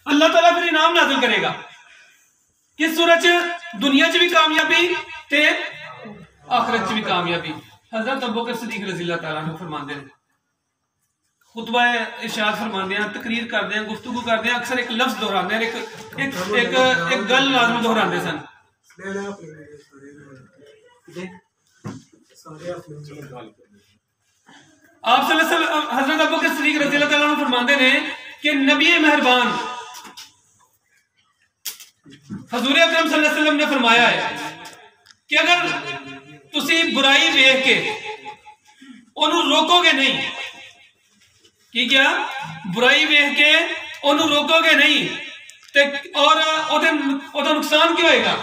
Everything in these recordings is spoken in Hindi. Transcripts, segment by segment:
अल्लाह ताला फिर इनाम नाजिल करेगा किस सूरत च, दुनिया च भी कामयाबी ते आखिरत च भी कामयाबी। हजरत अबू बकर सिद्दीक रज़ी अल्लाह तआला अन्हु फरमाते हैं, खुतबा इरशाद फरमाते हैं, तकरीर करते हैं, गुफ्तगू करते हैं, अक्सर एक लफ्ज दोहराते हैं, एक गल लाजम दोहराते सन। आप हजरत अबू बकर सिद्दीक रज़ी अल्लाह तआला अन्हु फरमाते हैं कि नबी मेहरबान हजूर अकरम सल्लल्लाहु अलैहि वसल्लम ने फरमाया है कि अगर तुसी बुराई वेख के ओनू रोकोगे नहीं, कि क्या बुराई वेख के ओनू रोकोगे नहीं ते और ओदा नुकसान क्या होएगा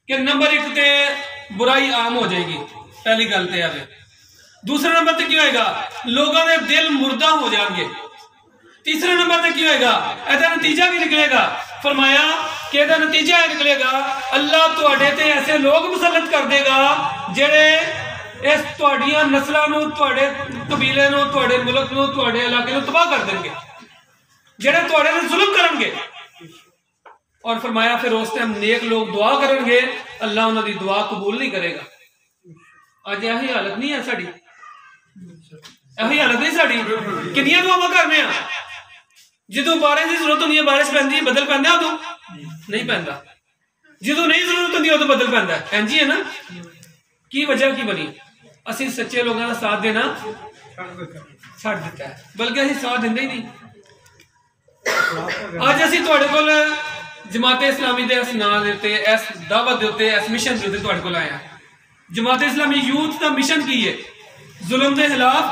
कि नंबर एक ते बुराई आम हो जाएगी, पहली गल ते है। दूसरे नंबर ते क्या होएगा, लोगों के दिल मुर्दा हो जाएंगे। तीसरे नंबर ते क्या होएगा, ऐसा नतीजा की निकलेगा, फरमाया कि ਇਹਦਾ नतीजा यह निकलेगा, अल्लाह तुहाडे ते ऐसे लोग मुसलत कर देगा जेड़े इस तुहाडियां नस्लां नूं, तुहाडे कबीले नूं, तुहाडे मुल्क नूं, तुहाडे इलाके नूं तबाह कर देंगे, जेड़े तुहाडे ते जुल्म करनगे। और फरमाया फिर उस टाइम नेक लोग दुआ करनगे, अल्लाह उन्हां दी दुआ कबूल नहीं करेगा। अज यही हालत नहीं है साडी, यही हालत नहीं साडी। कितनियां दुआवां करने आ, जो बारिश की जरूरत होनी है बारिश पैंदी है, बदल पैंदा उदों नहीं पैंदा, जो नहीं जरूरत होती उदों बदल पैंदा है। इंज ही है ना, की वजह की बनी, असीं सच्चे लोगों का साथ देना छड्ड दिता है, बल्कि असीं साथ दिंदे ही नहीं। अज असीं तुहाडे कोल जमाते इस्लामी दे इस नां दे उत्ते, इस दावत दे उत्ते, इस मिशन दे उत्ते तुहाडे कोल आए हैं। जमाते इस्लामी यूथ का मिशन की है, जुल्म के खिलाफ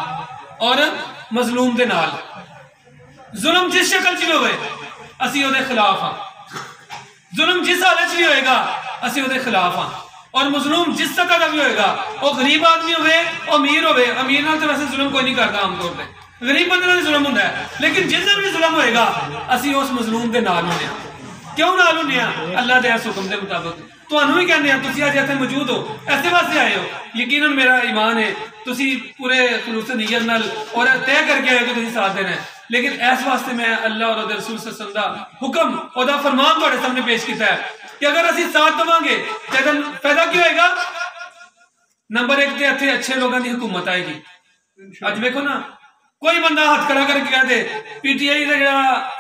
और मजलूम के नाल। जुल्म जिस शक्ल च भी होवे असीं उहदे खिलाफ हाँ, जुल्म जिस हालत च भी होएगा असीं उहदे खिलाफ हाँ। और मजलूम जिस सतह का भी होएगा, वो गरीब आदमी होवे, अमीर होवे, अमीर नाल तो वैसे जुल्म कोई नहीं करता आमतौर पर, गरीब बंदे नाल जुल्म हुंदा है, लेकिन जिस दिन भी जुल्म होएगा असीं उस मजलूम के नाल हुंदे हां। क्यों नाल हुंदे हां? अल्लाह दे इस हुक्म के मुताबिक। तुहानूं भी कहने हैं, तुसीं अज इत्थे मौजूद हो, ऐसे वास्ते आए हो, यकीनन मेरा ईमान है तुसीं पूरे खुलूस नियत नाल और तय करके आए हो कि तुसीं साथ देना है। लेकिन इस वास्ते मैं अल्लाह और रसूल सल्लल्लाहु अलैहि वसल्लम दा हुक्म और फरमान तुहाडे सामने पेश किया है कि अगर असीं साथ देवांगे तो फायदा क्या होएगा। नंबर एक ते इत्थे अच्छे लोगों की हुकूमत आएगी। अज देखो ना, कोई बंदा हाथ खड़ा करके कह दे पीटीआई का जो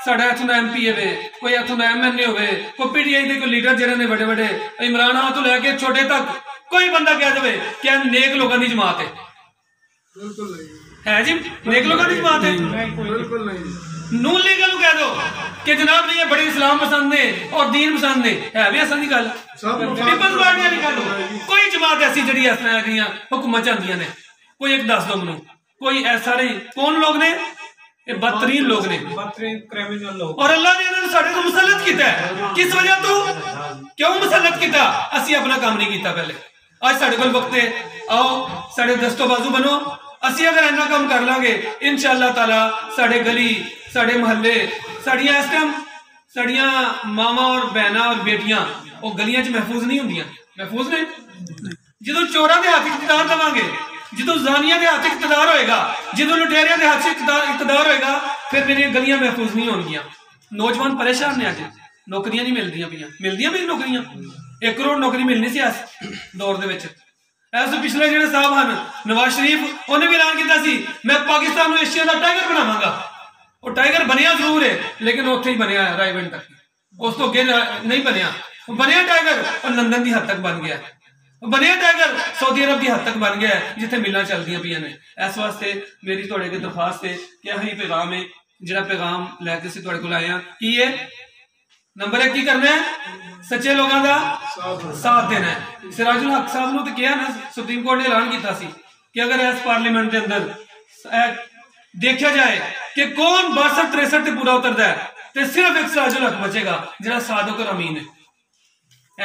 साडा इत्थों दा एमपी है, कोई इत्थों दा एमएनए होवे, कोई पीटीआई के कोई लीडर जिहड़े ने बड़े बड़े इमरान खान तो लैके छोटे तक, कोई बंदा कह दे कि नेक लोगों की जमात है जी, नेक लोगों की जमात है, बिल्कुल नहीं। नून लीग नूं कह दो कि जनाब नहीं, ये बड़े इस्लाम पसंद ने और दीन पसंद ने, है भी असन की गल, पीपल्स पार्टी वाली गल हो। कोई जमात ऐसी जिहड़ी इस तरह दी हुकूमत चाहदियां ने, कोई एक दस दो मैनूं, कोई ऐसा नहीं। कौन लोग ने? ये बदतरीन लोग ने, बदतरीन क्रिमिनल लोग। और अल्लाह ने इन्होंने साडे को मुसल्लत किया है। किस वजह तो? क्यों मुसल्लत किया? असीं अपना काम नहीं किया पहले। आज साडे कोल वक्त है, आओ साडे दस्तो बाजू बनो, असीं अगर इन्ना काम कर लांगे इंशाअल्लाह ताला साडे गली, साडे महल्ले, साड़ियां इस टाइम साड़ियां मामा और बहना और बेटियां वो गलियां च महफूज नहीं होंदियां, महफूज ने। जो चोरां दे हाथ इख्तियार देवांगे, जो जानिया के हाथ इख्तियार होएगा, जो लुटेरिया के हाथ इख्तियार होएगा, फिर मेरी गलियां महफूज नहीं होंगियां। नौजवान परेशान ने, अज नौकरियां नहीं मिलदियां पियां, मिलदियां भी नौकरियां, 1 करोड़ नौकरी मिलनी सी इस दौर दे विच। ऐसे पिछले जिहड़े साहब हैं नवाज शरीफ, उन्हें भी ऐलान किया सी मैं पाकिस्तान को एशिया का टाइगर बनावांगा। वो टाइगर बनया जरूर है, लेकिन उत्थे ही बनया है रायबंड तक, उस तो अगे नहीं बनया। बनया टाइगर और लंदन की हद तक बन गया, बनया टाइगर सऊदी अरब की हद तक बन गया है, जिथे मिलां चलदियां पियां ने। इस वास्ते मेरी तुहाडे अगे दरखास्त है कि यही पैगाम है, जिहड़ा पैगाम लैके असीं तुहाडे कोल आए हां की है। नंबर 1 की करना है, सच्चे लोगों का साथ देना है। सिराजुल हक साहब ने तो कहा ना, सुप्रीम कोर्ट ने ऐलान किया कि अगर इस पार्लीमेंट के अंदर देखा जाए कि कौन 62-63 से पूरा उतरता है, तो सिर्फ एक सिराजुल हक बचेगा जिहड़ा सादिक और अमीन है।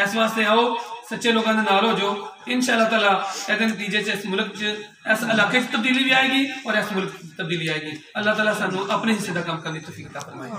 इस वास्ते आओ सच्चे लोगों के नाल हो जो, इंशाअल्लाह ताला इहदे नतीजे च इस मुल्क च, इस इलाके च तब्दीली भी आएगी और इस मुल्क तब्दीली आएगी। अल्लाह ताला सानू अपने हिस्से का काम करने की तौफीक अता फरमाए।